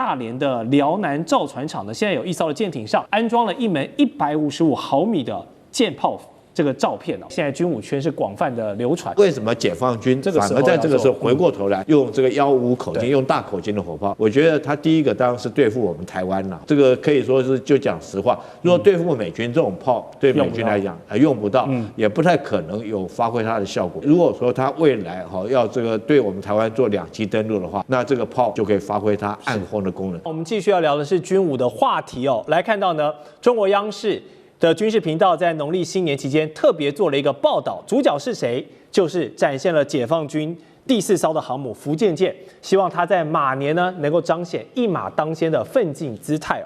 大连的辽南造船厂呢，现在有一艘的舰艇上安装了一门155毫米的舰炮。这个照片现在军武圈是广泛的流传。为什么解放军反而在这个时候回过头来用这个155口径、用大口径的火炮？我觉得他第一个当然是对付我们台湾了，这个可以说是就讲实话。如果对付美军这种炮，对美军来讲用不到，也不太可能有发挥它的效果。如果说他未来要这个对我们台湾做2栖登陆的话，那这个炮就可以发挥它暗轰的功能。我们继续要聊的是军武的话题来看到呢，中国央视的军事频道在农历新年期间特别做了一个报道，主角是谁？就是展现了解放军第4艘的航母福建舰，希望它在马年呢能够彰显一马当先的奋进姿态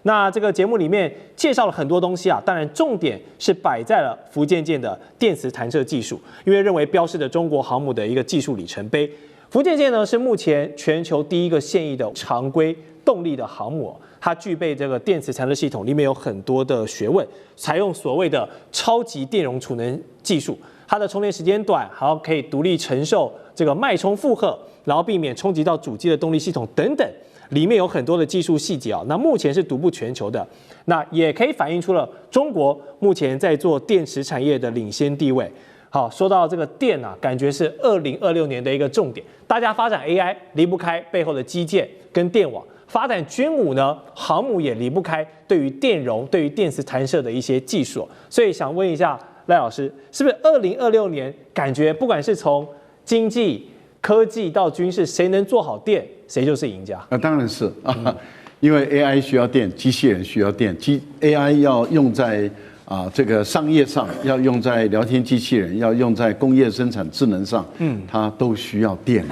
那这个节目里面介绍了很多东西当然重点是摆在了福建舰的电磁弹射技术，因为认为标示着中国航母的一个技术里程碑。福建舰呢是目前全球第一个现役的常规动力的航母它具备这个电磁弹射系统，里面有很多的学问，采用所谓的超级电容储能技术，它的充电时间短，还有可以独立承受这个脉冲负荷，然后避免冲击到主机的动力系统等等，里面有很多的技术细节那目前是独步全球的，那也可以反映出了中国目前在做电池产业的领先地位。好，说到这个电感觉是2026年的一个重点，大家发展 AI 离不开背后的基建跟电网。发展军武呢，航母也离不开对于电容、对于电磁弹射的一些技术，所以想问一下赖老师，是不是2026年感觉不管是从经济、科技到军事，谁能做好电，谁就是赢家？当然是因为 AI 需要电，机器人需要电，AI 要用在这个商业上，要用在聊天机器人，要用在工业生产智能上，它都需要电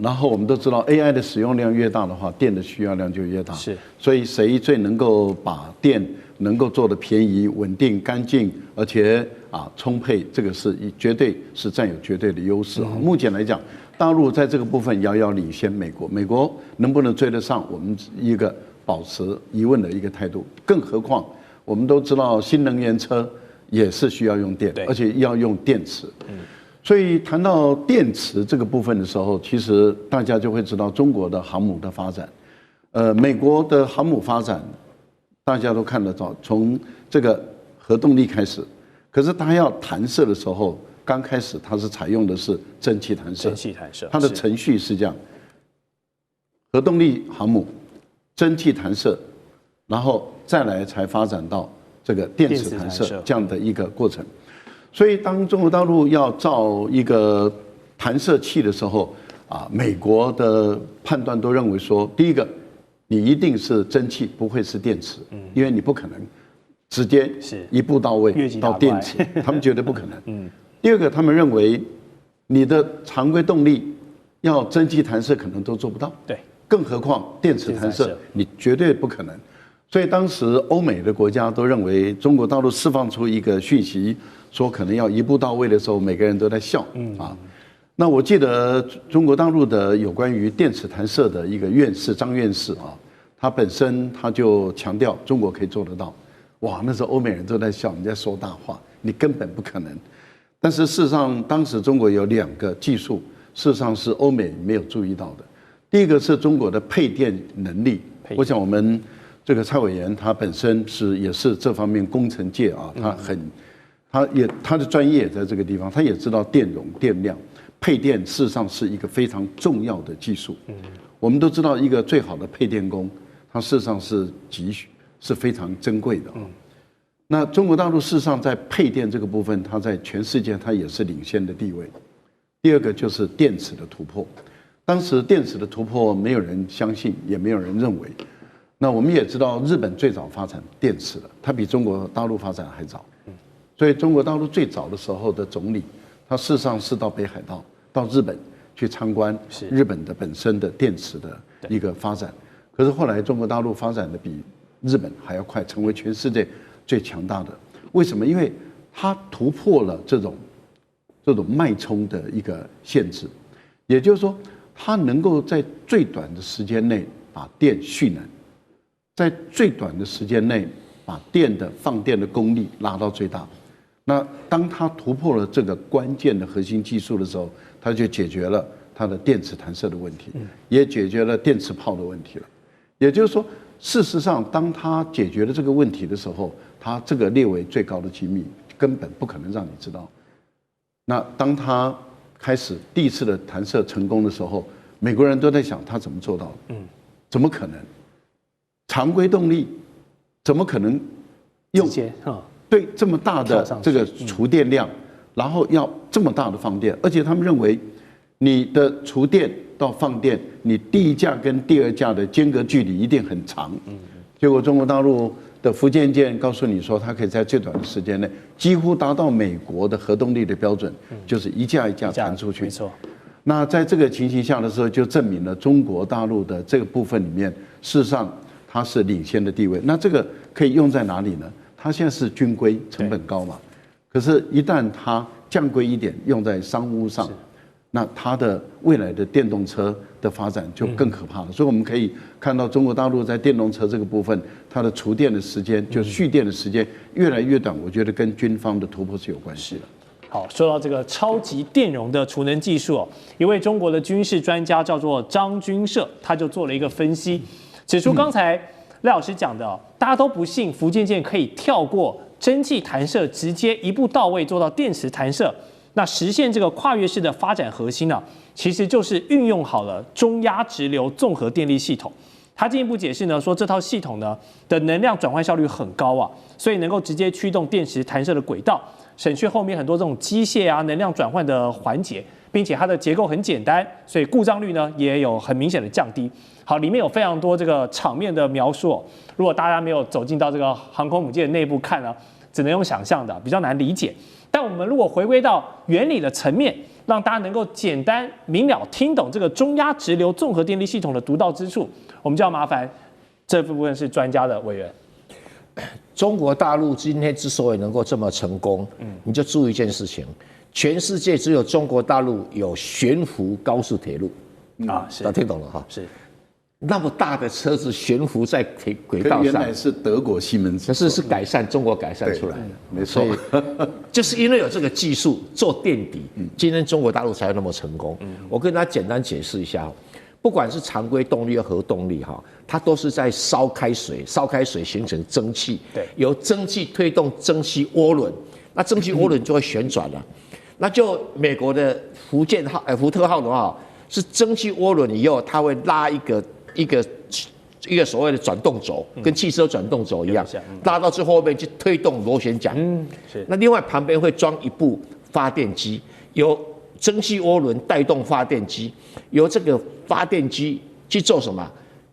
然后我们都知道 AI 的使用量越大的话，电的需要量就越大。是，所以谁最能够把电能够做得便宜、稳定、干净，而且充沛，这个是绝对是占有绝对的优势目前来讲，大陆在这个部分遥遥领先美国，美国能不能追得上我们一个保持疑问的一个态度？更何况我们都知道新能源车也是需要用电，而且要用电池。所以谈到电池这个部分的时候，其实大家就会知道中国的航母的发展。美国的航母发展，大家都看得到，从这个核动力开始。可是它要弹射的时候，刚开始它是采用的是蒸汽弹射。蒸汽弹射，它的程序是这样：核动力航母、蒸汽弹射，然后再来才发展到这个电磁弹射这样的一个过程。所以，当中国大陆要造一个弹射器的时候，美国的判断都认为说，第一个，你一定是蒸汽，不会是电池，因为你不可能直接一步到位到电池，他们绝对不可能。第二个，他们认为你的常规动力要蒸汽弹射可能都做不到，对，更何况电磁弹射，你绝对不可能。所以当时欧美的国家都认为中国大陆释放出一个讯息，说可能要一步到位的时候，每个人都在笑那我记得中国大陆的有关于电磁弹射的一个院士张院士他本身他就强调中国可以做得到。哇，那时候欧美人都在笑，你在说大话，你根本不可能。但是事实上，当时中国有2个技术，事实上是欧美没有注意到的。第一个是中国的配电能力，我想我们这个蔡委员他本身也是这方面工程界他的专业也在这个地方，他也知道电容、电量、配电事实上是一个非常重要的技术。我们都知道一个最好的配电工，他事实上是非常珍贵的那中国大陆事实上在配电这个部分，它在全世界它也是领先的地位。第二个就是电池的突破，当时电池的突破没有人相信，也没有人认为。那我们也知道，日本最早发展电池的，它比中国大陆发展还早。所以中国大陆最早的时候的总理，他事实上是到北海道、到日本去参观日本的本身的电池的一个发展。可是后来中国大陆发展的比日本还要快，成为全世界最强大的。为什么？因为它突破了这种脉冲的一个限制，也就是说，它能够在最短的时间内把电蓄能。在最短的时间内，把放电的功率拉到最大。那当它突破了这个关键的核心技术的时候，它就解决了它的电磁弹射的问题，也解决了电磁炮的问题了。也就是说，事实上，当他解决了这个问题的时候，他这个列为最高的机密，根本不可能让你知道。那当他开始第一次的弹射成功的时候，美国人都在想他怎么做到的？怎么可能？常规动力怎么可能用对这么大的这个储电量，然后要这么大的放电？而且他们认为，你的储电到放电，你第一架跟第二架的间隔距离一定很长。结果中国大陆的福建舰告诉你说，它可以在最短的时间内几乎达到美国的核动力的标准，就是一架一架弹出去。没错。那在这个情形下的时候，就证明了中国大陆的这个部分里面，事实上它是领先的地位。那这个可以用在哪里呢？它现在是军规，成本高嘛。可是，一旦它降规一点，用在商务上，那它的未来的电动车的发展就更可怕了。所以我们可以看到，中国大陆在电动车这个部分，它的储电的时间，就蓄电的时间越来越短。我觉得跟军方的突破是有关系的。好，说到这个超级电容的储能技术，一位中国的军事专家叫做张军社，他就做了一个分析，指出刚才赖老师讲的，大家都不信福建舰可以跳过蒸汽弹射，直接一步到位做到电磁弹射。那实现这个跨越式的发展核心呢，其实就是运用好了中压直流综合电力系统。他进一步解释呢，说这套系统呢的能量转换效率很高啊，所以能够直接驱动电磁弹射的轨道，省去后面很多这种机械啊能量转换的环节，并且它的结构很简单，所以故障率呢也有很明显的降低。好，里面有非常多这个场面的描述，如果大家没有走进到这个航空母舰的内部看呢，只能用想象的，比较难理解。但我们如果回归到原理的层面，让大家能够简单明了听懂这个中压直流综合电力系统的独到之处，我们就要麻烦这部分是专家的委员。中国大陆今天之所以能够这么成功，你就注意一件事情，全世界只有中国大陆有悬浮高速铁路啊，是，大家听懂了哈？是。那么大的车子悬浮在轨道上，原来是德国西门子，可是改善中国改善出来的，没错，就是因为有这个技术做垫底，今天中国大陆才会那么成功。我跟大家简单解释一下，不管是常规动力和核动力哈，它都是在烧开水形成蒸汽，对，由蒸汽推动蒸汽涡轮，那蒸汽涡轮就会旋转了。那就美国的福特号的话，是蒸汽涡轮以后，它会拉一个所谓的转动轴，跟汽车转动轴一样，拉到最后面去推动螺旋桨。是。那另外旁边会装一部发电机，由蒸汽涡轮带动发电机，由这个发电机去做什么？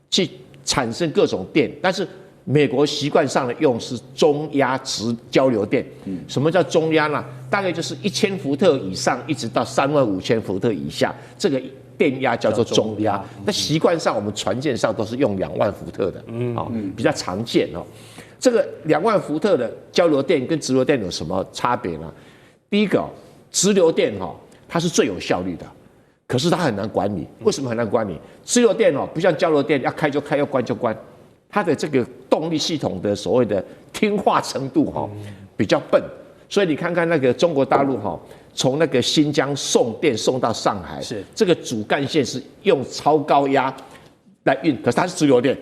去产生各种电。但是美国习惯上的用是中压直交流电。什么叫中压呢？大概就是1000伏特以上，一直到35000伏特以下，这个电压叫做中压。那习惯上我们船舰上都是用2万伏特的，比较常见哦。这个2万伏特的交流电跟直流电有什么差别呢？第一个，直流电它是最有效率的，可是它很难管理。为什么很难管理？直流电不像交流电，要开就开，要关就关。它的这个动力系统的所谓的听话程度比较笨，所以你看看那个中国大陆从那个新疆送电送到上海，是这个主干线是用超高压来运，可是它是直流电。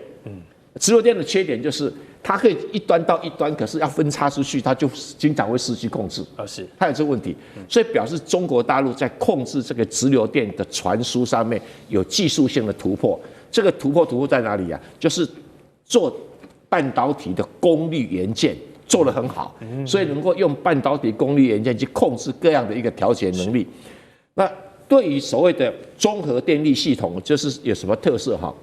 直流电的缺点就是它可以一端到一端，可是要分叉出去，它就经常会失去控制。是，它有这个问题，所以表示中国大陆在控制这个直流电的传输上面有技术性的突破。这个突破在哪里啊？就是做半导体的功率元件做得很好，所以能够用半导体功率元件去控制各样的一个调节能力。那对于所谓的综合电力系统，就是有什么特色哈？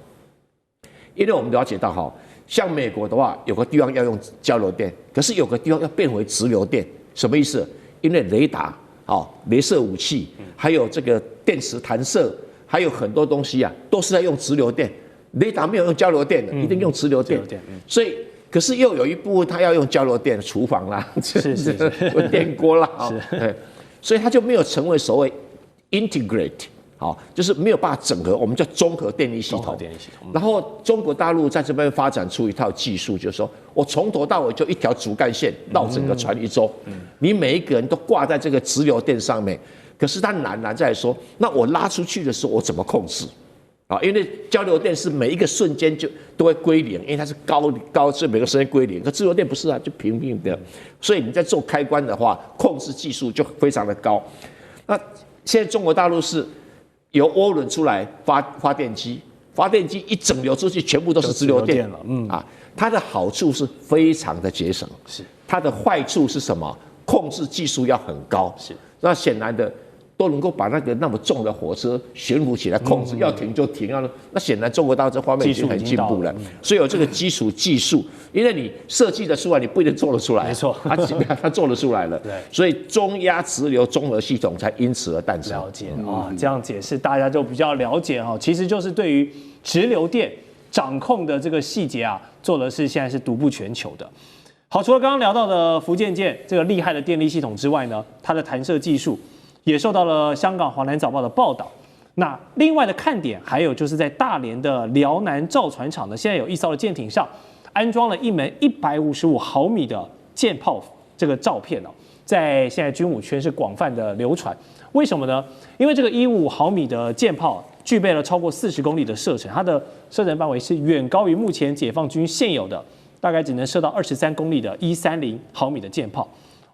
因为我们了解到像美国的话，有个地方要用交流电，可是有个地方要变回直流电，什么意思？因为雷达、雷射武器，还有这个电磁弹射，还有很多东西都是在用直流电。雷达没有用交流电的，一定用直流电。所以，可是又有一部分它要用交流电，厨房啦，是电锅啦，所以它就没有成为所谓 integrate 好，就是没有办法整合，我们叫综合电力系统。然后中国大陆在这边发展出一套技术，就是说我从头到尾就一条主干线绕整个船一周，你每一个人都挂在这个直流电上面。可是它难在说，那我拉出去的时候我怎么控制？啊，因为交流电是每一个瞬间就都会归零，因为它是高，所以每个瞬间归零。可直流电不是啊，就平平的，所以你在做开关的话，控制技术就非常的高。那现在中国大陆是由涡轮出来发电机，发电机一整流出去，全部都是直流电了。啊，它的好处是非常的节省，是它的坏处是什么？控制技术要很高，是那显然的。都能够把那个那么重的火车悬浮起来控制，要停就停，那显然中国大陆这方面已经很进步了，所以有这个基础技术，因为你设计的出来，你不一定做得出来，没错，他做得出来了，所以中压直流综合系统才因此而诞生。了解啊，这样解释大家就比较了解哈，其实就是对于直流电掌控的这个细节啊，做的是现在是独步全球的。好，除了刚刚聊到的福建舰这个厉害的电力系统之外呢，它的弹射技术也受到了香港《华南早报》的报道。那另外的看点还有就是在大连的辽南造船厂呢，现在有一艘的舰艇上安装了一门155毫米的舰炮，这个照片哦，在现在军武圈是广泛的流传。为什么呢？因为这个155毫米的舰炮具备了超过40公里的射程，它的射程范围是远高于目前解放军现有的大概只能射到23公里的130毫米的舰炮。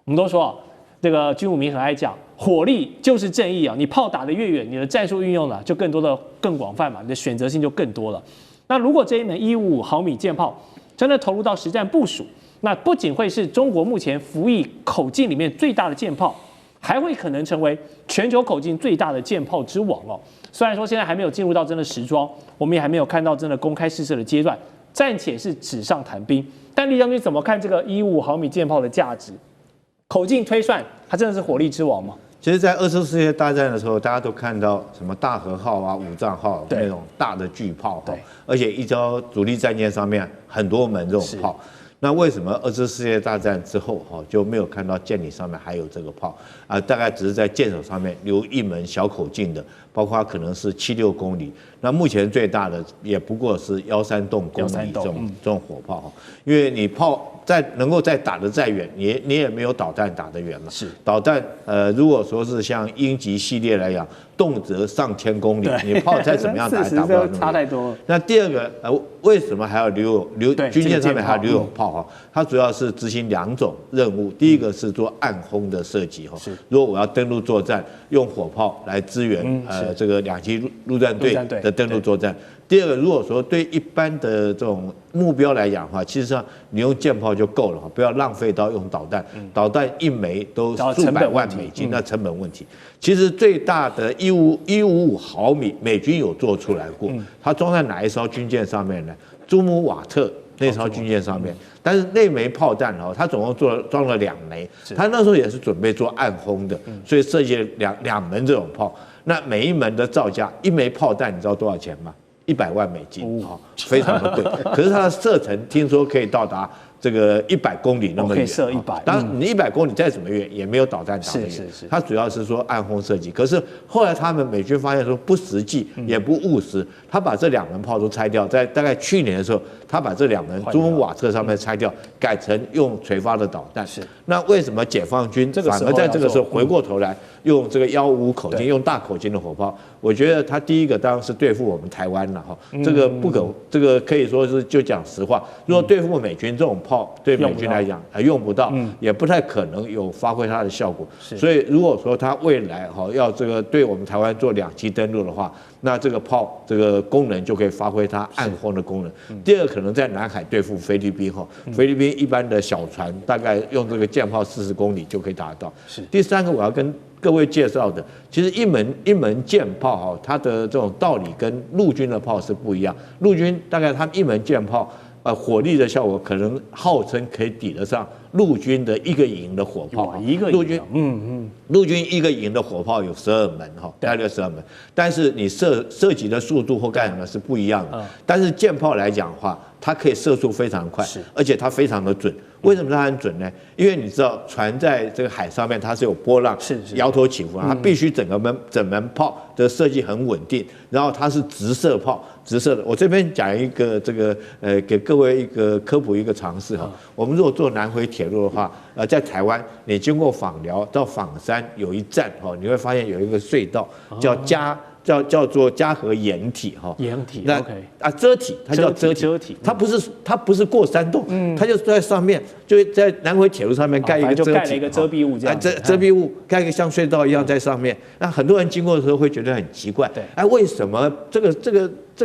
我们都说啊，这个军武迷很爱讲，火力就是正义啊！你炮打得越远，你的战术运用呢就更广泛嘛，你的选择性就更多了。那如果这一门155毫米舰炮真的投入到实战部署，那不仅会是中国目前服役口径里面最大的舰炮，还会可能成为全球口径最大的舰炮之王哦。虽然说现在还没有进入到真的实装，我们也还没有看到真的公开试射的阶段，暂且是纸上谈兵。但李将军怎么看这个155毫米舰炮的价值？口径推算，它真的是火力之王吗？其实，在2次世界大战的时候，大家都看到什么大和号啊、武藏号那种大的巨炮，而且一艘主力战舰上面很多门这种炮。那为什么2次世界大战之后就没有看到舰艇上面还有这个炮啊？大概只是在舰首上面留一门小口径的，包括可能是76公里。那目前最大的也不过是13公里这种火炮，因为你炮能够再打得再远，你也没有导弹打得远嘛。是导弹如果说是像鹰击系列来讲，动辄上千公里，你炮再怎么样打也打不了。差太多了。那第二个为什么还要留军舰上面还要留有炮它主要是执行2种任务，第一个是做暗轰的射击如果我要登陆作战，用火炮来支援这个2栖陆战队的登陆作战。第二个，如果说对一般的这种目标来讲的话，其实上你用舰炮就够了，不要浪费到用导弹。导弹一枚都数百万美金，那成本问题。其实最大的155毫米，美军有做出来过，它装在哪一艘军舰上面呢？朱姆瓦特那艘军舰上面，但是那枚炮弹它总共装了2枚，它那时候也是准备做暗轰的，所以设计了两门这种炮。那每一门的造价，一枚炮弹你知道多少钱吗？100万美金，非常的贵。可是它的射程听说可以到达这个100公里那么远，可以射100。当然，你100公里再怎么远，也没有导弹打得远。它主要是说暗轰射击。可是后来他们美军发现说不实际，也不务实，他把这2门炮都拆掉。在大概去年的时候，他把这2门朱姆瓦特上面拆掉，改成用垂发的导弹。那为什么解放军反而在这个时候回过头来用这个155口径，用大口径的火炮？我觉得他第一个当然是对付我们台湾了这个可以说是就讲实话，如果对付美军这种炮，对美军来讲用不到，也不太可能有发挥它的效果。所以如果说他未来要这个对我们台湾做2栖登陆的话，那这个炮这个功能就可以发挥它暗轰的功能。第二，可能在南海对付菲律宾菲律宾一般的小船大概用这个舰炮40公里就可以达到。第三个我要跟各位介绍的，其实一门舰炮它的这种道理跟陆军的炮是不一样。陆军大概他们一门舰炮火力的效果可能号称可以抵得上陆军的1个营的火炮。陆军1个营的火炮有12门大概12门，但是你射击的速度或干什么是不一样的。但是舰炮来讲的话，它可以射速非常快，而且它非常的准。为什么它很准呢？因为你知道船在这个海上面它是有波浪，摇头起伏，它必须整门炮的设计很稳定，然后它是直射炮，直射的。我这边讲一个这个给各位一个科普一个常识哈。我们如果坐南回铁路的话，在台湾你经过枋寮到枋山有一站哈，你会发现有一个隧道叫做嘉禾掩体哈，掩体那遮体，它叫遮体，它不是过山洞，它就在上面，就在南回铁路上面盖一个遮体，盖了一个遮蔽物这样，遮蔽物盖一个像隧道一样在上面，那很多人经过的时候会觉得很奇怪，为什么这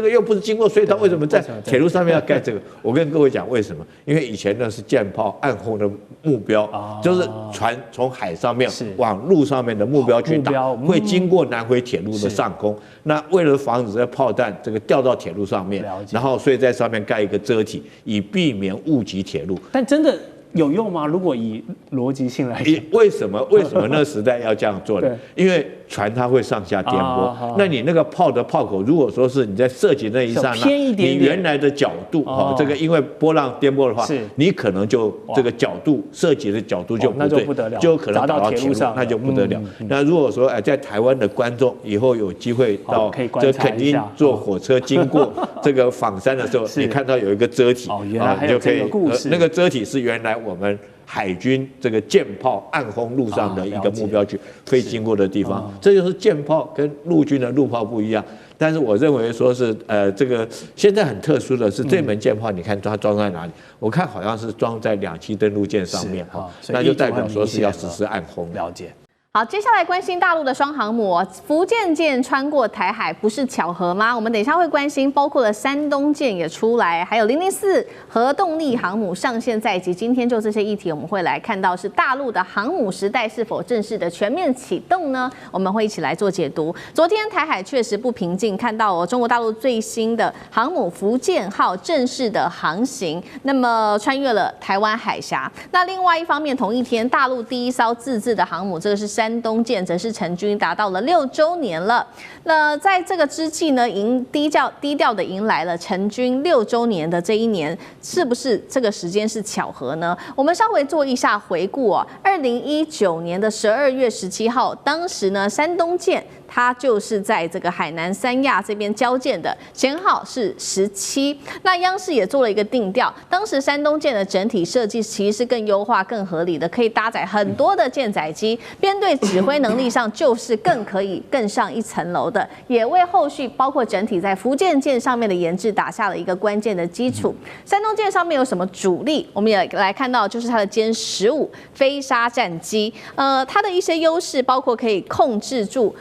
个又不是经过隧道，为什么在铁路上面要盖这个？我跟各位讲为什么？因为以前呢是舰炮暗轰的目标，就是船从海上面往路上面的目标去打，会经过南回铁路的上空。那为了防止这炮弹这个掉到铁路上面，然后所以在上面盖一个遮体，以避免误击铁路。但真的有用吗？如果以逻辑性来讲，为什么那个时代要这样做呢？因为船它会上下颠簸，那你那个炮的炮口，如果说是你在射击那一刹那，你原来的角度这个因为波浪颠簸的话，你可能就这个角度射击的角度就不对，就可能打到铁路上，那就不得了。那如果说在台湾的观众以后有机会到这垦丁坐火车经过这个枋山的时候，你看到有一个遮体你就可以那个遮体是原来我们海军这个舰炮暗轰路上的一个目标区飞经过的地方，这就是舰炮跟陆军的陆炮不一样。但是我认为说是这个现在很特殊的是这门舰炮，你看它装在哪里？我看好像是装在2栖登陆舰上面哈，那就代表说是要实施暗轰。了解。好，接下来关心大陆的双航母福建舰穿过台海，不是巧合吗？我们等一下会关心，包括了山东舰也出来，还有004核动力航母上线在即。今天就这些议题，我们会来看到是大陆的航母时代是否正式的全面启动呢？我们会一起来做解读。昨天台海确实不平静，看到中国大陆最新的航母福建号正式的航行，那么穿越了台湾海峡。那另外一方面，同一天大陆第一艘自制的航母，这个是山东舰，则是成军达到了6周年了。那在这个之际呢，低调的迎来了成军6周年的这一年，是不是这个时间是巧合呢？我们稍微做一下回顾2019年的12月17号，当时呢，山东舰它就是在这个海南三亚这边交舰的，舷号是17。那央视也做了一个定调，当时山东舰的整体设计其实是更优化、更合理的，可以搭载很多的舰载机，编队指挥能力上就是可以更上一层楼的，也为后续包括整体在福建舰上面的研制打下了一个关键的基础。山东舰上面有什么主力？我们也来看到，就是它的歼15飞鲨战机，它的一些优势包括可以控制住。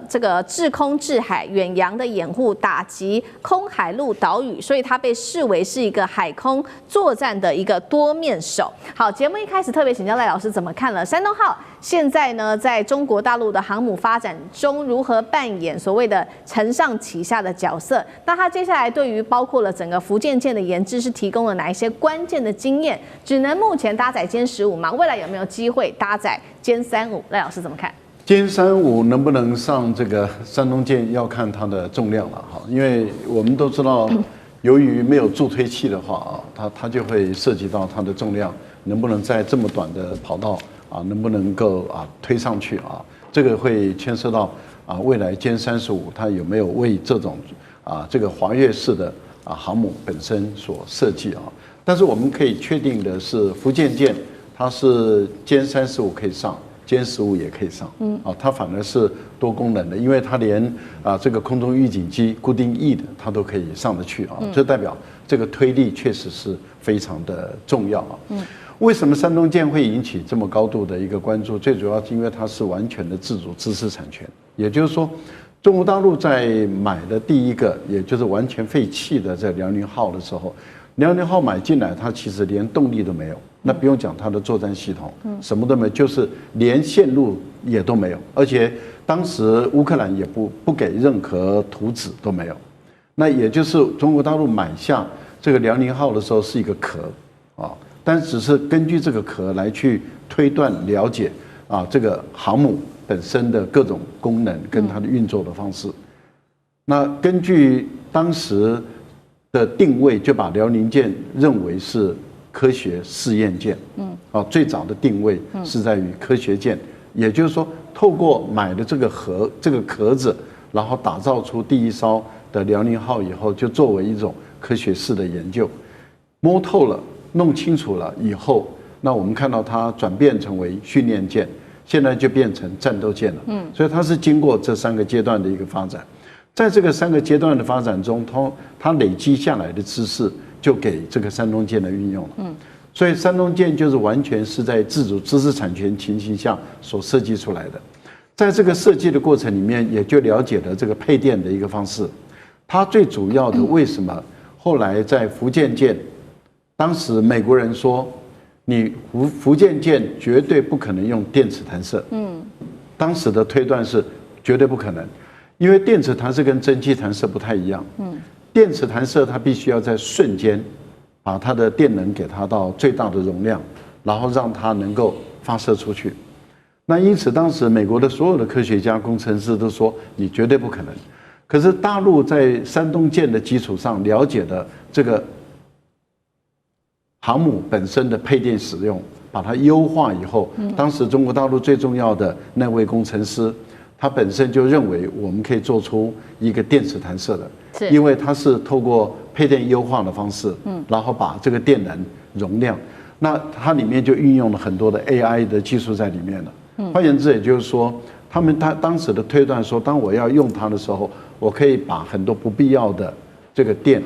这个制空制海、远洋的掩护、打击空海陆岛屿，所以它被视为是一个海空作战的一个多面手。好，节目一开始特别请教赖老师怎么看了山东号现在呢在中国大陆的航母发展中如何扮演所谓的承上启下的角色？那它接下来对于包括了整个福建舰的研制是提供了哪一些关键的经验？只能目前搭载歼15吗？未来有没有机会搭载歼35？赖老师怎么看？歼35能不能上这个山东舰，要看它的重量了哈，因为我们都知道，由于没有助推器的话它就会涉及到它的重量能不能在这么短的跑道能不能够推上去这个会牵涉到未来歼35它有没有为这种这个滑跃式的航母本身所设计但是我们可以确定的是，福建舰它是歼35可以上。歼15也可以上，它反而是多功能的，因为它连这个空中预警机固定翼的它都可以上得去这代表这个推力确实是非常的重要为什么山东舰会引起这么高度的一个关注？最主要是因为它是完全的自主知识产权，也就是说，中国大陆在买的第一个，也就是完全废弃的这辽宁号的时候，辽宁号买进来，它其实连动力都没有。那不用讲它的作战系统，什么都没有，就是连线路也都没有，而且当时乌克兰也不给任何图纸都没有。那也就是中国大陆买下这个辽宁号的时候是一个壳但只是根据这个壳来去推断了解这个航母本身的各种功能跟它的运作的方式。那根据当时的定位就把辽宁舰认为是科学试验舰，最早的定位是在于科学舰，也就是说，透过买的这个壳子，然后打造出第一艘的辽宁号以后，就作为一种科学式的研究，摸透了、弄清楚了以后，那我们看到它转变成为训练舰，现在就变成战斗舰了。所以它是经过这3个阶段的一个发展，在这个3个阶段的发展中，它累积下来的知识就给这个山东舰的运用了。所以山东舰就是完全是在自主知识产权情形下所设计出来的。在这个设计的过程里面，也就了解了这个配电的一个方式。它最主要的为什么后来在福建舰，当时美国人说，你福建舰绝对不可能用电磁弹射。当时的推断是绝对不可能，因为电磁弹射跟蒸汽弹射不太一样。电磁弹射它必须要在瞬间把它的电能给它到最大的容量，然后让它能够发射出去。那因此当时美国的所有的科学家、工程师都说你绝对不可能。可是大陆在山东舰的基础上了解的这个航母本身的配电使用，把它优化以后，当时中国大陆最重要的那位工程师，他本身就认为我们可以做出一个电磁弹射的，因为它是透过配电优化的方式，然后把这个电能容量，那它里面就运用了很多的 AI 的技术在里面了。换言之，也就是说，他当时的推断说，当我要用它的时候，我可以把很多不必要的这个电，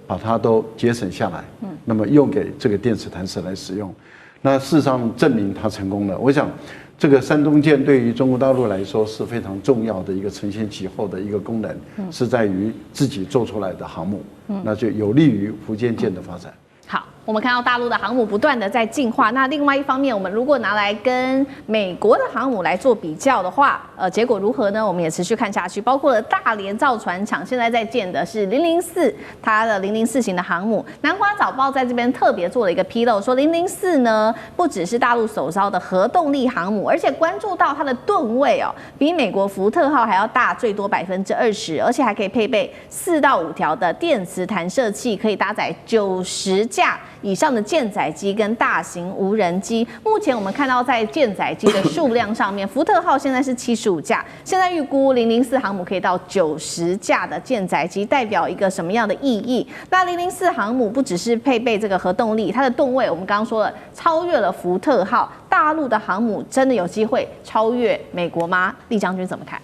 把它都节省下来，那么用给这个电磁弹射来使用。那事实上证明它成功了。我想，这个山东舰对于中国大陆来说是非常重要的一个承先启后的一个功能，是在于自己做出来的航母，那就有利于福建舰的发展。好，我们看到大陆的航母不断的在进化。那另外一方面，我们如果拿来跟美国的航母来做比较的话，结果如何呢？我们也持续看下去。包括了大连造船厂现在在建的是004，它的004型的航母。南华早报在这边特别做了一个披露，说004呢不只是大陆首艘的核动力航母，而且关注到它的吨位比美国福特号还要大最多20%，而且还可以配备4到5条的电磁弹射器，可以搭载90架以上的舰载机跟大型无人机。目前我们看到在舰载机的数量上面，福特号现在是75架，现在预估004航母可以到90架的舰载机，代表一个什么样的意义？那004航母不只是配备这个核动力，它的吨位我们刚刚说了，超越了福特号。大陆的航母真的有机会超越美国吗？厉将军怎么看？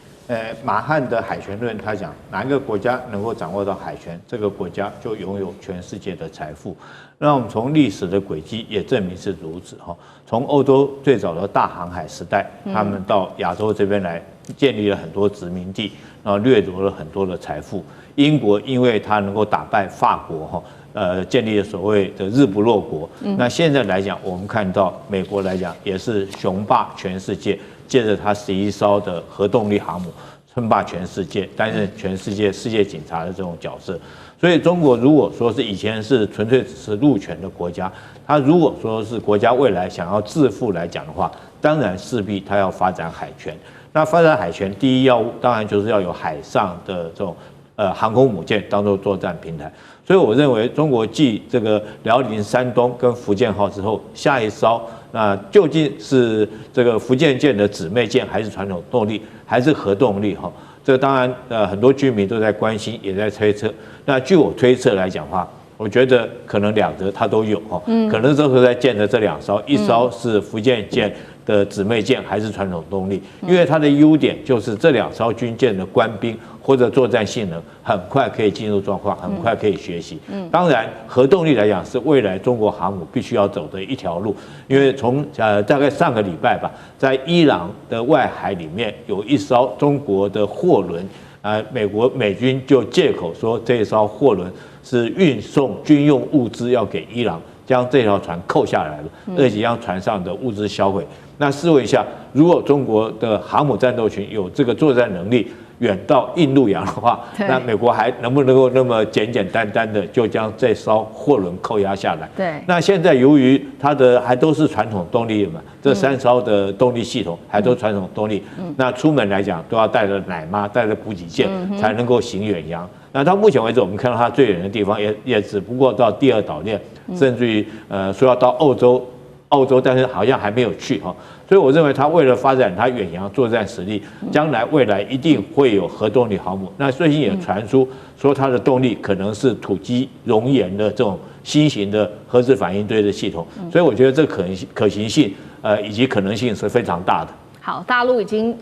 马汉的海权论，他讲哪一个国家能够掌握到海权，这个国家就拥有全世界的财富。那我们从历史的轨迹也证明是如此哈。从欧洲最早的大航海时代，他们到亚洲这边来，建立了很多殖民地，然后掠夺了很多的财富。英国因为它能够打败法国哈，建立了所谓的日不落国。那现在来讲，我们看到美国来讲也是雄霸全世界。借着它11艘的核动力航母称霸全世界，担任全世界世界警察的这种角色。所以中国如果说是以前是纯粹只是陆权的国家，它如果说是国家未来想要致富来讲的话，当然势必它要发展海权。那发展海权第一要务当然就是要有海上的这种航空母舰当做作战平台。所以我认为中国继这个辽宁、山东跟福建号之后，下一艘那究竟是这个福建舰的姊妹舰，还是传统动力，还是核动力哈？这个当然很多居民都在关心，也在推测。那据我推测来讲的话，我觉得可能两者它都有哈，可能这时候在建的这2艘，一艘是福建舰的姊妹舰，还是传统动力，因为它的优点就是这2艘军舰的官兵或者作战性能很快可以进入状况，很快可以学习。当然核动力来讲是未来中国航母必须要走的一条路，因为从大概上个礼拜吧，在伊朗的外海里面有一艘中国的货轮，美军就借口说这一艘货轮是运送军用物资要给伊朗，将这条船扣下来了，而且将船上的物资销毁。那试问一下，如果中国的航母战斗群有这个作战能力，远到印度洋的话，那美国还能不能够那么简简单单的就将这艘货轮扣押下来？对。那现在由于它的还都是传统动力嘛，这3艘的动力系统还都传统动力，那出门来讲都要带着奶妈、带着补给舰才能够行远洋。那到目前为止，我们看到它最远的地方也只不过到第2岛链，甚至于说要到澳洲，但是好像还没有去哈。所以我认为它为了发展它远洋作战实力，将来未来一定会有核动力航母。那最近也传出说它的动力可能是土基熔岩的这种新型的核子反应堆的系统，所以我觉得这可行性以及可能性是非常大的。好，大陆已经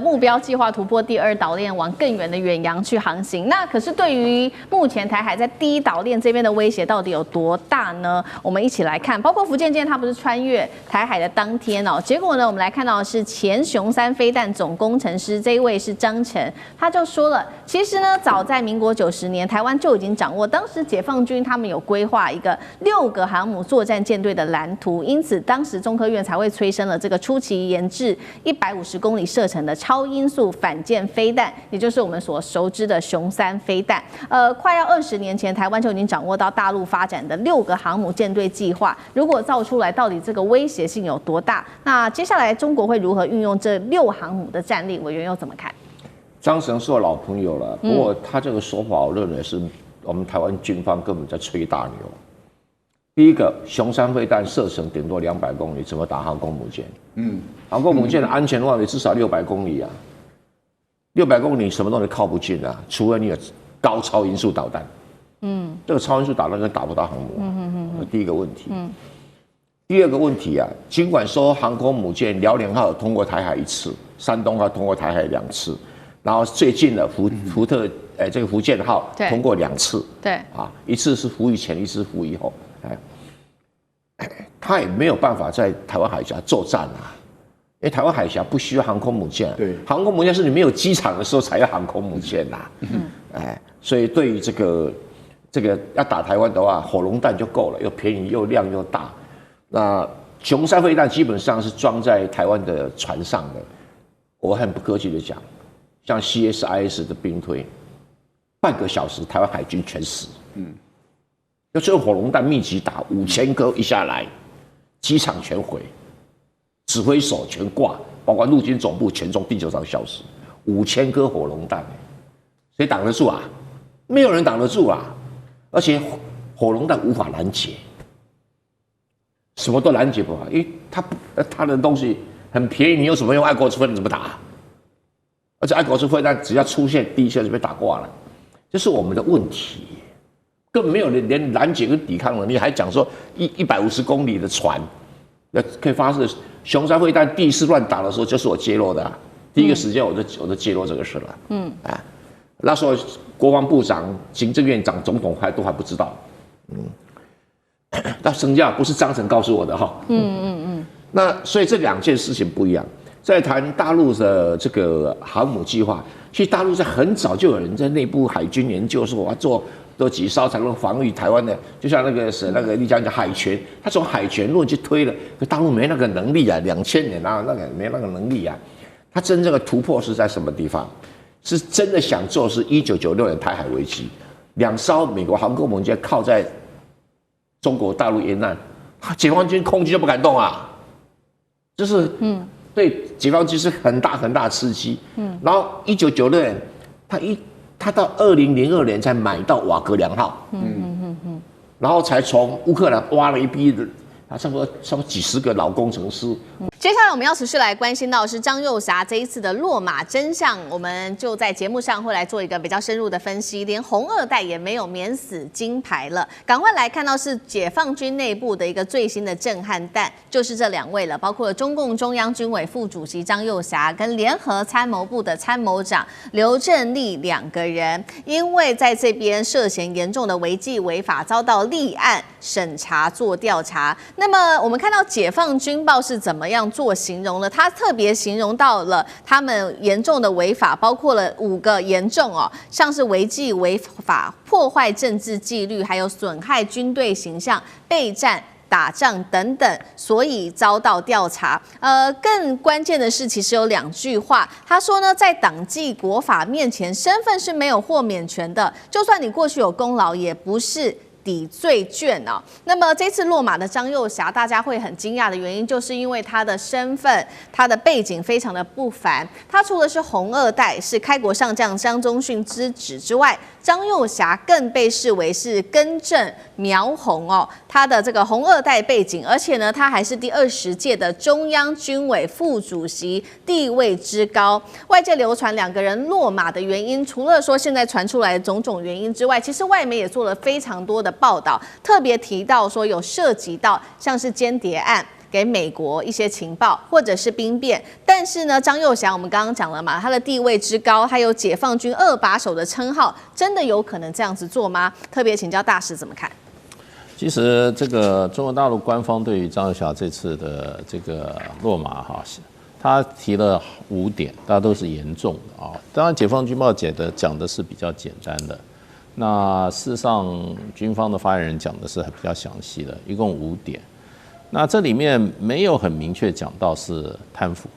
目标计划突破第2岛链，往更远的远洋去航行。那可是对于目前台海在第1岛链这边的威胁到底有多大呢？我们一起来看，包括福建舰它不是穿越台海的当天哦，结果呢，我们来看到的是前雄3飞弹总工程师，这一位是张晨，他就说了，其实呢，早在民国90年，台湾就已经掌握，当时解放军他们有规划一个6个航母作战舰队的蓝图，因此当时中科院才会催生了这个初期研制150公里射程的超音速反舰飞弹，也就是我们所熟知的雄3飞弹。快要20年前，台湾就已经掌握到大陆发展的6个航母舰队计划。如果造出来，到底这个威胁性有多大？那接下来中国会如何运用这6航母的战力？委员又怎么看？张神是我老朋友了，不过他这个说法，我认为是我们台湾军方根本在吹大牛。第一个，雄3飞弹射程顶多200公里，怎么打航空母舰？航空母舰的安全范围至少600公里啊，600公里什么东西靠不近啊？除了你有高超音速导弹，这个超音速导弹就打不到航母啊。第一个问题。第二个问题啊，尽管说航空母舰辽宁号通过台海1次，山东号通过台海2次，然后最近的这个福建号通过2次，对啊，一次是服役前，一次服役后，他也没有办法在台湾海峡作战啊，因为台湾海峡不需要航空母舰，对，航空母舰是你没有机场的时候才要航空母舰呐，所以对于这个要打台湾的话，火龙弹就够了，又便宜又量又大。那雄3飞弹基本上是装在台湾的船上的，我很不客气的讲，像 CSIS 的兵推，半个小时台湾海军全死，要用火龙弹密集打5000颗一下来，机场全毁，指挥所全挂，包括陆军总部全从地球上消失，5000颗火龙弹，谁挡得住啊？没有人挡得住啊！而且火龙弹无法拦截，什么都拦截不好，因为它的东西很便宜，你有什么用？爱国者飞弹怎么打？而且爱国者飞弹只要出现第一下就被打挂了，这是我们的问题。根本没有人连拦截跟抵抗能力，还讲说150公里的船，可以发射雄3飞弹第一次乱打的时候，就是我揭露的、啊。第一个时间我就揭露这个事了。那时候国防部长、行政院长、总统都还不知道。那身价不是张晨告诉我的哈。那所以这2件事情不一样。在谈大陆的这个航母计划，其实大陆在很早就有人在内部海军研究说，我要做多几艘才能防御台湾的，就像那个你讲海权，他从海权论去推了，可大陆没那个能力啊，2000年啊没那个能力啊。他真正的突破是在什么地方？是真的想做是1996年台海危机，2艘美国航空母舰靠在中国大陆沿岸，解放军空军就不敢动啊，就是对解放军是很大很大的刺激。然后1996年他到2002年才买到瓦格良号，然后才从乌克兰挖了一批的，差不多几十个老工程师。接下来我们要持续来关心到的是张幼霞这一次的落马真相，我们就在节目上会来做一个比较深入的分析。连红2代也没有免死金牌了，赶快来看到是解放军内部的一个最新的震撼弹，就是这2位了，包括中共中央军委副主席张幼霞跟联合参谋部的参谋长刘振立2个人，因为在这边涉嫌严重的违纪违法，遭到立案审查做调查。那么我们看到解放军报是怎么样做形容了？他特别形容到了他们严重的违法，包括了5个严重哦，像是违纪违法、破坏政治纪律，还有损害军队形象、备战打仗等等，所以遭到调查。更关键的是，其实有2句话，他说呢，在党纪国法面前，身份是没有豁免权的，就算你过去有功劳，也不是抵罪券哦。那么这次落马的张幼霞，大家会很惊讶的原因，就是因为他的身份、他的背景非常的不凡。他除了是红二代，是开国上将江宗训之子之外，张幼霞更被视为是根正苗红哦，他的这个红二代背景，而且呢，他还是第20届的中央军委副主席，地位之高。外界流传两个人落马的原因，除了说现在传出来的种种原因之外，其实外媒也做了非常多的报道，特别提到说有涉及到像是间谍案，给美国一些情报，或者是兵变。但是呢，张幼霞我们刚刚讲了嘛，他的地位之高，还有解放军2把手的称号，真的有可能这样子做吗？特别请教大使怎么看？其实这个中国大陆官方对于张幼霞这次的这个落马哈，他提了5点，大家都是严重的啊。当然，解放军报讲的是比较简单的，那事实上军方的发言人讲的是比较详细的，一共5点。那这里面没有很明确讲到是贪腐，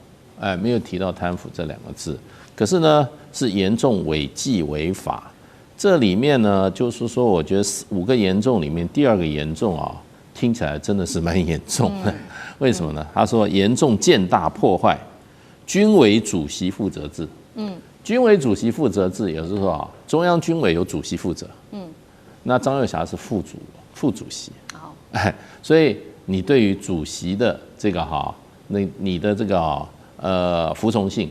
没有提到贪腐这2个字，可是呢是严重违纪违法。这里面呢，就是说，我觉得5个严重里面，第2个严重啊，听起来真的是蛮严重的。为什么呢？他说严重践踏破坏军委主席负责制。军委主席负责制，也就是说啊，中央军委有主席负责。那张幼霞是副主席。所以你对于主席的这个你的这个服从性，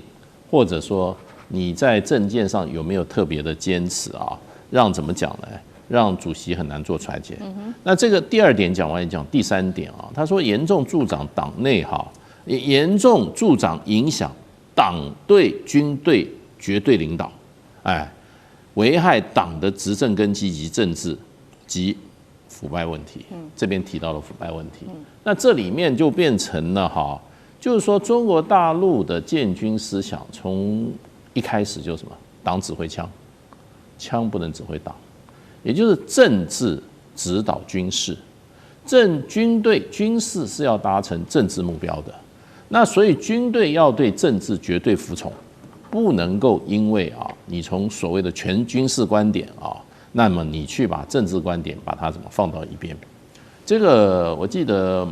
或者说你在政见上有没有特别的坚持啊？让怎么讲呢？让主席很难做裁决。那这个第2点讲完，讲第3点啊。他说严重助长党内严重助长影响党对军队绝对领导，危害党的执政根基及政治及腐败问题。这边提到了腐败问题。那这里面就变成了就是说中国大陆的建军思想从一开始就是什么？党指挥枪，枪不能指挥党，也就是政治指导军事，军队军事是要达成政治目标的。那所以军队要对政治绝对服从，不能够因为你从所谓的全军事观点那么你去把政治观点把它怎么放到一边。这个我记得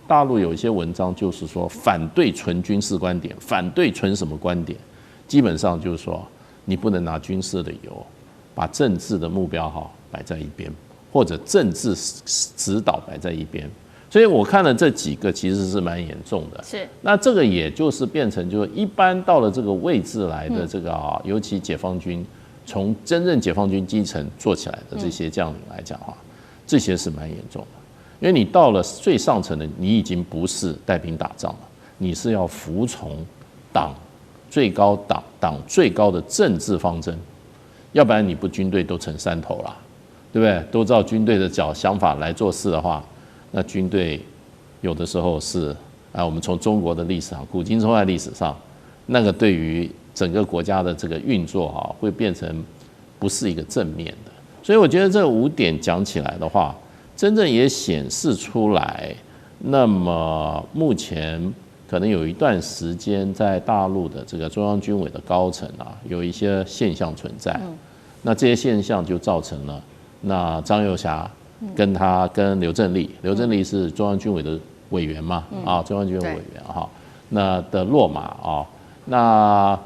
大陆有一些文章就是说反对纯军事观点，反对纯什么观点，基本上就是说你不能拿军事的理由把政治的目标摆在一边，或者政治指导摆在一边。所以我看了这几个其实是蛮严重的。是，那这个也就是变成就是一般到了这个位置来的这个尤其解放军从真正解放军基层做起来的这些将领来讲这些是蛮严重的。因为你到了最上层的，你已经不是带兵打仗了，你是要服从党最高的政治方针，要不然你不军队都成山头了，对不对？都照军队的想法来做事的话，那军队有的时候是我们从中国的历史上，古今中外历史上，那个对于整个国家的这个运作会变成不是一个正面的。所以我觉得这5点讲起来的话，真正也显示出来，那么目前可能有一段时间在大陆的这个中央军委的高层有一些现象存在。那这些现象就造成了那张幼霞跟刘振立是中央军委的委员嘛，中央军委委员那的落马那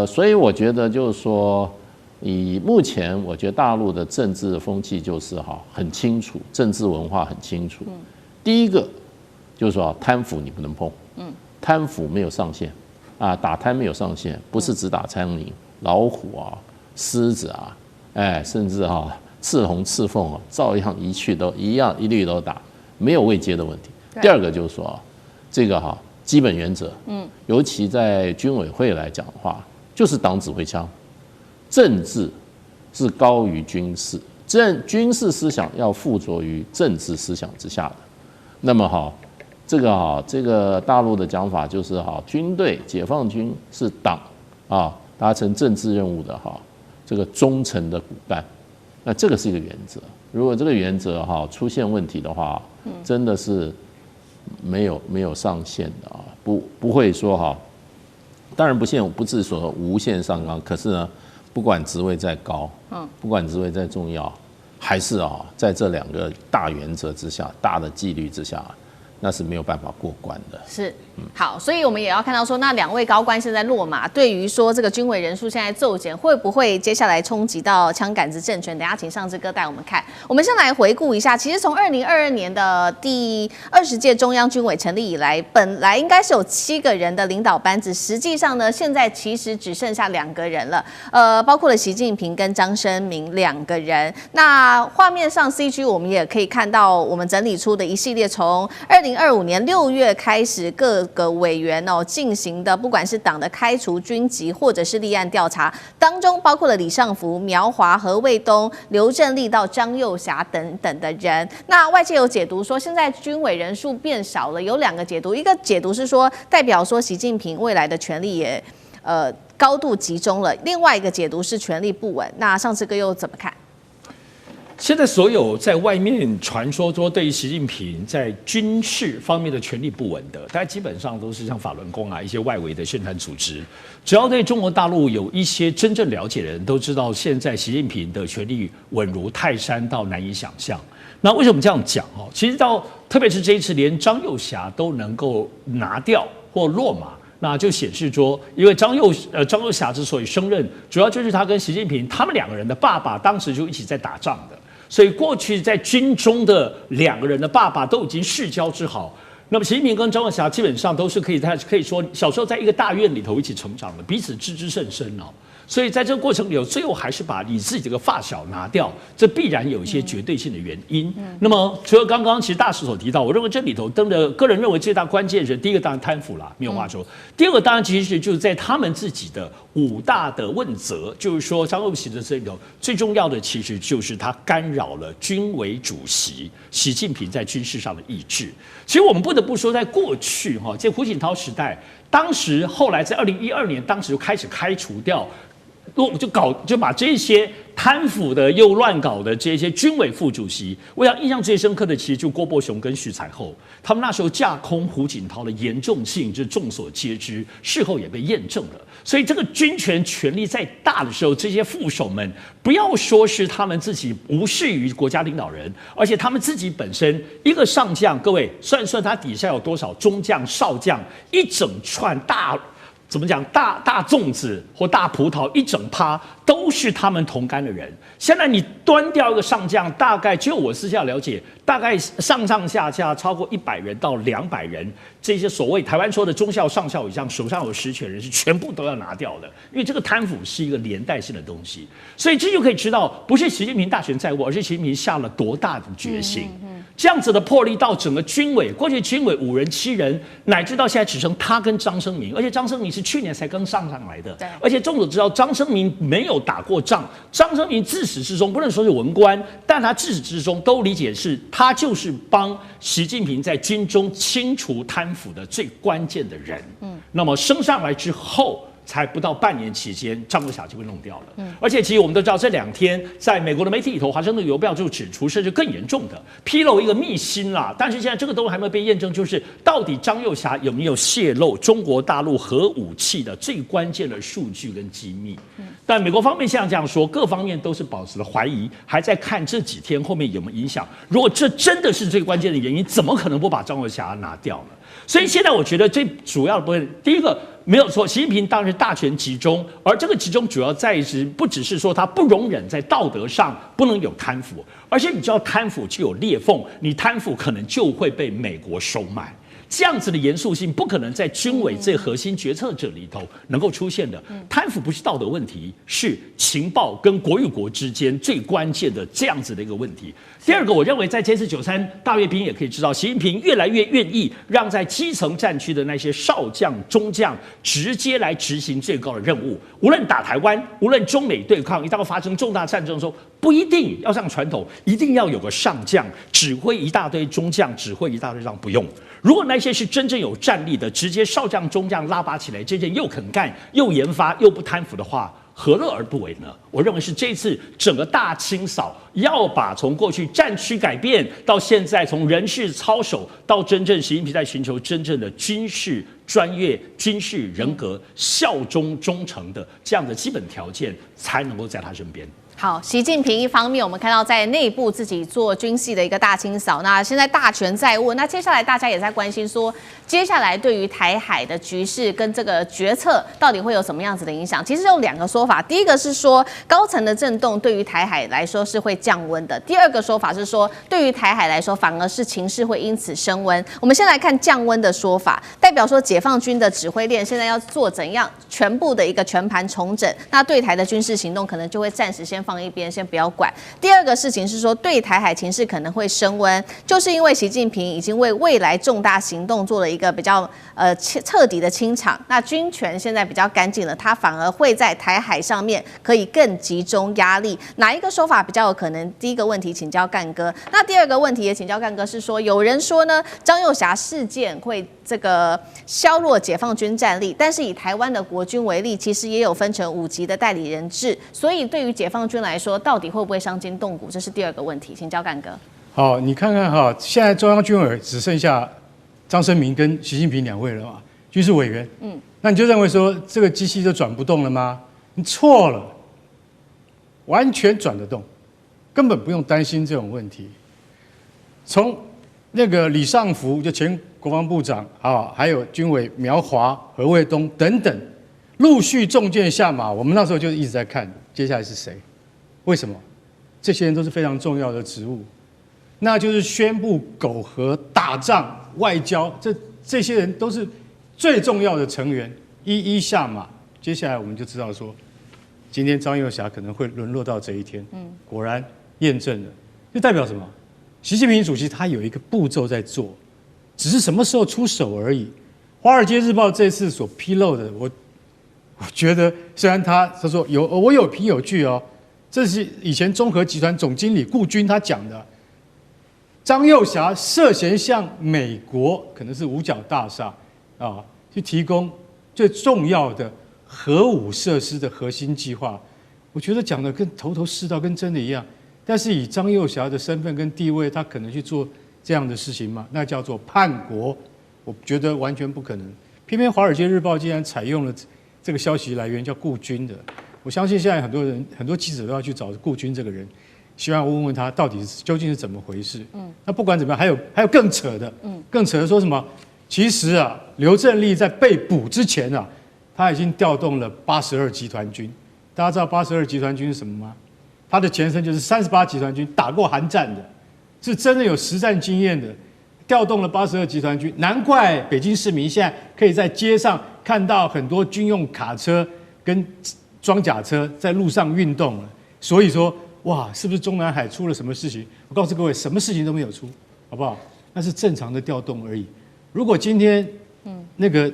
所以我觉得就是说，以目前我觉得大陆的政治风气就是很清楚，政治文化很清楚。第一个就是说贪腐你不能碰，贪腐没有上限打贪没有上限，不是只打苍蝇、老虎狮子甚至赤红赤凤照样一律都打，没有位阶的问题。第2个就是说这个基本原则，尤其在军委会来讲的话，就是党指挥枪，政治是高于军事，军事思想要附着于政治思想之下的。那么这个大陆的讲法就是军队解放军是党达成政治任务的这个忠诚的骨干。那这个是一个原则，如果这个原则出现问题的话，真的是没有上限的不会说当然不是说无限上纲，可是呢，不管职位再高，不管职位再重要，还是在这2个大原则之下、大的纪律之下，那是没有办法过关的。是，好，所以我们也要看到说，那2位高官现在落马，对于说这个军委人数现在骤减，会不会接下来冲击到枪杆子政权？等一下请上志哥带我们看。我们先来回顾一下，其实从2022年的第20届中央军委成立以来，本来应该是有7个人的领导班子，实际上呢，现在其实只剩下2个人了，包括了习近平跟张升明2个人。那画面上 CG 我们也可以看到，我们整理出的一系列从2025年6月开始，各个委员进行的，不管是党的开除军籍或者是立案调查，当中包括了李尚福、苗华、何卫东、刘振立到张又侠等等的人。那外界有解读说，现在军委人数变少了，有2个解读，一个解读是说，代表说习近平未来的权力也高度集中了；另外一个解读是权力不稳。那上次哥又怎么看？现在所有在外面传说对于习近平在军事方面的权力不稳的，大家基本上都是像法轮功啊一些外围的宣传组织。只要对中国大陆有一些真正了解的人都知道，现在习近平的权力稳如泰山到难以想象。那为什么这样讲？其实特别是这一次连张又侠都能够拿掉或落马。那就显示说，因为张又侠之所以升任，主要就是他跟习近平他们2个人的爸爸当时就一起在打仗的，所以过去在军中的2个人的爸爸都已经世交之好。那么习近平跟张又侠基本上都是可以说小时候在一个大院里头一起成长的，彼此知之甚深哦。所以在这个过程里头，最后还是把你自己这个发小拿掉，这必然有一些绝对性的原因。那么除了刚刚其实大使所提到，我认为这里头个人认为最大关键是第一个当然贪腐啦，没有话说。第二个当然其实就是在他们自己的5大的问责，就是说张又侠的这里头最重要的其实就是他干扰了军委主席习近平在军事上的意志。其实我们不得不说，在过去在胡锦涛时代，当时后来在2012年，当时就开始开除掉。就把这些贪腐的又乱搞的这些军委副主席，我想印象最深刻的其实就郭伯雄跟徐彩厚，他们那时候架空胡锦涛的严重性，就众所皆知，事后也被验证了。所以这个军权权力再大的时候，这些副手们不要说是他们自己无视于国家领导人，而且他们自己本身一个上将，各位算一算他底下有多少中将、少将，一整串怎么讲？大粽子或大葡萄一整趴都是他们同甘的人。现在你端掉一个上将，大概就我私下了解，大概上下超过100人到200人，这些所谓台湾说的中校、上校以上手上有实权人是全部都要拿掉的，因为这个贪腐是一个连带性的东西。所以这就可以知道，不是习近平大权在握，而是习近平下了多大的决心。这样子的魄力到整个军委，过去军委5人7人，乃至到现在只剩他跟张升明，而且张升明是去年才刚上来的，而且众所知道张升明没有打过仗，张升明自始至终不能说是文官，但他自始至终都理解是他就是帮习近平在军中清除贪腐的最关键的人。那么升上来之后，才不到半年期间，张又侠就被弄掉了。而且其实我们都知道，这2天在美国的媒体里头，《华盛顿邮报》就指出，甚至更严重的披露一个秘辛啦。但是现在这个都还没有被验证，就是到底张又侠有没有泄露中国大陆核武器的最关键的数据跟机密？但美国方面现在这样说，各方面都是保持了怀疑，还在看这几天后面有没有影响。如果这真的是最关键的原因，怎么可能不把张又侠拿掉呢？所以现在我觉得最主要的部分，第一个没有错，习近平当然是大权集中，而这个集中主要在于不只是说他不容忍在道德上不能有贪腐，而且你知道贪腐就有裂缝，你贪腐可能就会被美国收买。这样子的严肃性不可能在军委最核心决策者里头能够出现的。贪腐不是道德问题，是情报跟国与国之间最关键的这样子的一个问题。第二个，我认为在这次93大阅兵也可以知道，习近平越来越愿意让在基层战区的那些少将、中将直接来执行最高的任务。无论打台湾，无论中美对抗，一旦发生重大战争的时候，不一定要像传统，一定要有个上将指挥一大堆中将，指挥一大堆上不用。如果那些是真正有战力的，直接少将、中将拉拔起来，真正又肯干、又研发、又不贪腐的话，何乐而不为呢？我认为是这次整个大清扫，要把从过去战区改变，到现在从人事操守，到真正习近平在寻求真正的军事专业、军事人格、效忠忠诚的这样的基本条件，才能够在他身边。好，习近平一方面我们看到在内部自己做军系的一个大清扫，那现在大权在握，那接下来大家也在关心说，接下来对于台海的局势跟这个决策到底会有什么样子的影响？其实有2个说法，第一个是说高层的震动对于台海来说是会降温的，第2个说法是说对于台海来说反而是情势会因此升温。我们先来看降温的说法，代表说解放军的指挥链现在要做怎样全部的一个全盘重整，那对台的军事行动可能就会暂时先放一边，先不要管。第2个事情是说，对台海情势可能会升温，就是因为习近平已经为未来重大行动做了一个比较彻底的清场，那军权现在比较干净了，他反而会在台海上面可以更集中压力。哪一个说法比较有可能？第一个问题请教干哥，那第2个问题也请教干哥，是说有人说呢，张幼侠事件会这个削弱解放军战力，但是以台湾的国军为例，其实也有分成5级的代理人制，所以对于解放军来说，到底会不会伤筋动骨？这是第2个问题，请教干哥。好，你看看哈，现在中央军委只剩下张升明跟习近平2位了嘛，军事委员。那你就认为说这个机器就转不动了吗？你错了，完全转得动，根本不用担心这种问题。从那个李尚福就前国防部长啊，还有军委苗华、何卫东等等，陆续中箭下马，我们那时候就一直在看接下来是谁。为什么？这些人都是非常重要的职务，那就是宣布苟合、打仗、外交，这些人都是最重要的成员，一一下马。接下来我们就知道说，今天张幼侠可能会沦落到这一天。果然验证了，就代表什么？习近平主席他有一个步骤在做，只是什么时候出手而已。《华尔街日报》这次所披露的，我觉得虽然他说我有凭有据哦。这是以前中核集团总经理顾军他讲的，张幼侠涉嫌向美国可能是五角大厦啊，去提供最重要的核武设施的核心计划。我觉得讲的跟头头是道，跟真的一样。但是以张幼侠的身份跟地位，他可能去做这样的事情吗？那叫做叛国，我觉得完全不可能。偏偏《华尔街日报》竟然采用了这个消息来源叫顾军的。我相信现在很多记者都要去找顾军这个人，希望问问他到底究竟是怎么回事。那不管怎么样，还有更扯的，更扯的说什么？其实啊，刘振立在被捕之前啊，他已经调动了82集团军。大家知道82集团军是什么吗？它的前身就是38集团军，打过韩战的，是真的有实战经验的。调动了82集团军，难怪北京市民现在可以在街上看到很多军用卡车跟装甲车在路上运动了。所以说，哇，是不是中南海出了什么事情？我告诉各位，什么事情都没有出，好不好？那是正常的调动而已。如果今天那个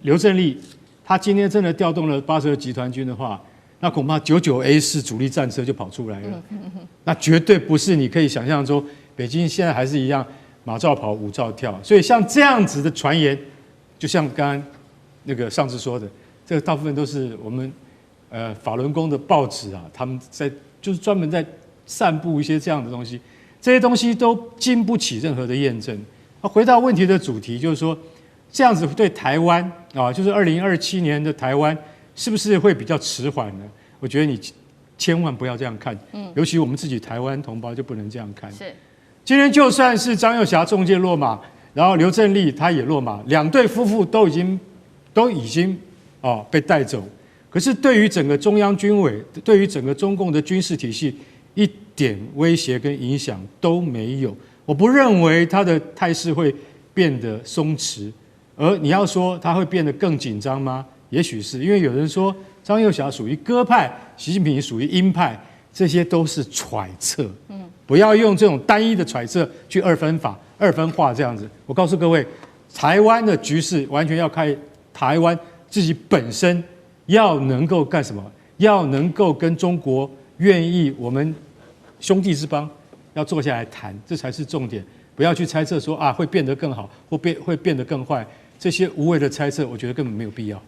刘振立他今天真的调动了82集团军的话，那恐怕99A4主力战车就跑出来了。那绝对不是你可以想象中，北京现在还是一样马照跑，舞照跳。所以像这样子的传言，就像刚刚那个上次说的，这个大部分都是我们法轮功的报纸啊，他们就是专门在散布一些这样的东西，这些东西都经不起任何的验证。那回到问题的主题，就是说这样子对台湾啊，就是2027年的台湾。是不是会比较迟缓呢？我觉得你千万不要这样看，尤其我们自己台湾同胞就不能这样看。是，今天就算是张幼侠中箭落马，然后刘振立他也落马，2对夫妇都已经被带走。可是对于整个中央军委，对于整个中共的军事体系，一点威胁跟影响都没有。我不认为他的态势会变得松弛，而你要说他会变得更紧张吗？也许是因为有人说张幼侠属于鸽派，习近平属于鹰派，这些都是揣测。不要用这种单一的揣测去二分化这样子。我告诉各位，台湾的局势完全要看台湾自己本身要能够干什么，要能够跟中国愿意我们兄弟之邦要坐下来谈，这才是重点。不要去猜测说会变得更好或会变得更坏，这些无谓的猜测，我觉得根本没有必要。